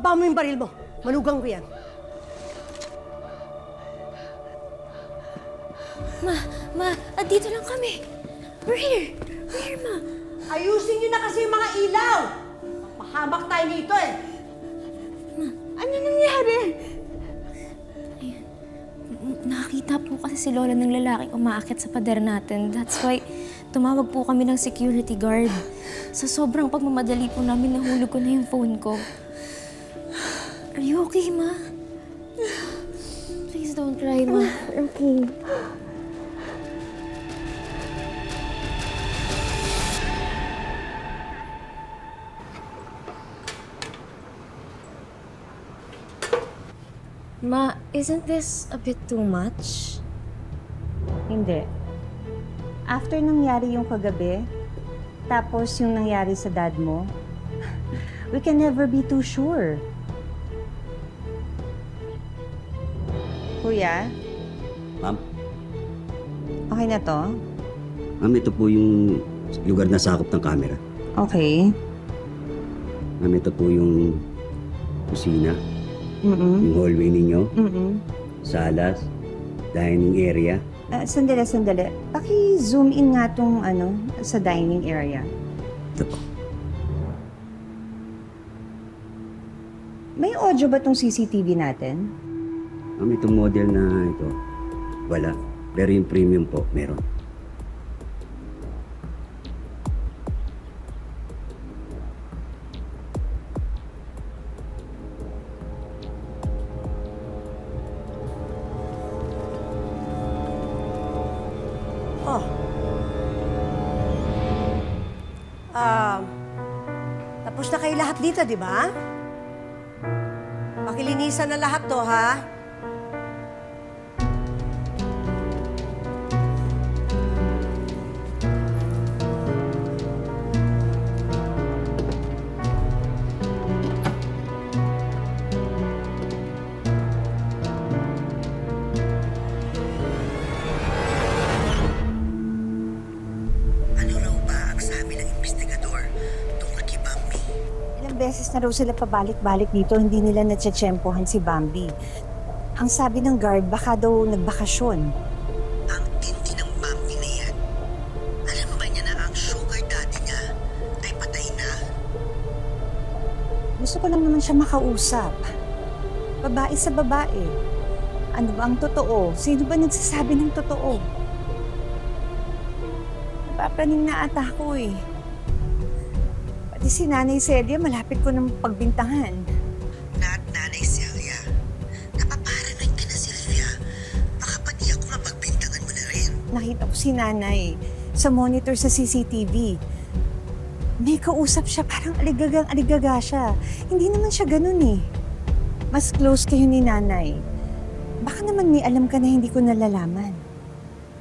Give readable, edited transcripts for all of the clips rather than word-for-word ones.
Ibaba mo yung baril mo. Malugang ko yan. Ma, dito lang kami. We're here. We're here, Ma. Ayusin niyo na kasi yung mga ilaw. Mahamak tayo dito eh. Ma, ano nangyari? Ayun. Nakakita po kasi si Lola ng lalaking umaakyat sa pader natin. That's why tumawag po kami ng security guard. Sa sobrang pagmamadali po namin, nahulog ko na yung phone ko. Are you okay, Ma? Please don't cry, Ma. Okay. Ma, isn't this a bit too much? Hindi. After nangyari yung kagabi, tapos yung nangyari sa dad mo, we can never be too sure. Kuya? Ma'am? Okay na to? Ma'am, ito po yung lugar na sakop ng camera. Okay. Ma'am, ito po yung kusina. Yung hallway ninyo. Salas. Dining area. Sandali. Paki-zoom in nga tong sa dining area. Ito po. May audio ba tong CCTV natin? Ma'am, itong model na ito, wala. Pero yung premium po, meron. Oh. Tapos na kayo lahat dito, di ba? Pakilinisan na lahat to, ha? Beses na raw sila pabalik-balik dito, hindi nila natsyempohan si Bambi. Ang sabi ng guard, baka daw nagbakasyon. Ang tindi ng Bambi na yan. Alam ba niya na ang sugar daddy niya ay patay na? Gusto ko lang naman siya makausap. Babae sa babae. Ano ba ang totoo? Sino ba nagsasabi ng totoo? Napapraning na ata ko eh. Pati si Nanay Celia, malapit ko ng pagbintangan. Not Nanay Celia. Napaparanoid ka na, Sylvia. Baka pati ako mapagbintangan mo na rin. Nakita ko si Nanay sa monitor sa CCTV. May kausap siya, parang aligagang-aligaga siya. Hindi naman siya ganun eh. Mas close kayo ni Nanay. Baka naman may alam ka na hindi ko nalalaman.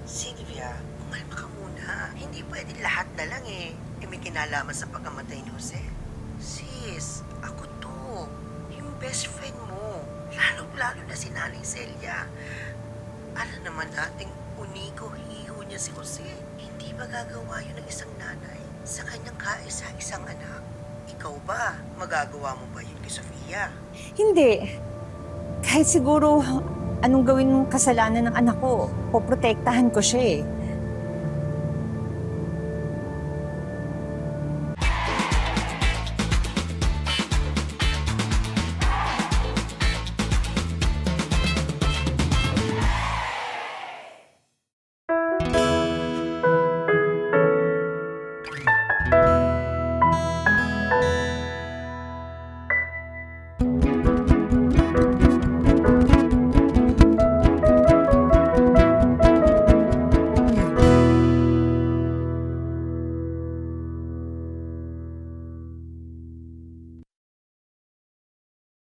Sylvia, umalma ka muna. Hindi pwede lahat na lang eh. May kinalaman sa pagkamatay ni Jose. Sis, ako to. Yung best friend mo. Lalo na si Nanay Celia. Alam naman nating unigo-hiho niya si Jose. Hindi ba gagawa yun ng isang nanay sa kanyang kaisa-isang anak? Ikaw ba? Magagawa mo ba yun kay Sofia? Hindi. Kahit siguro anong gawin ng kasalanan ng anak ko, poprotektahan ko siya eh.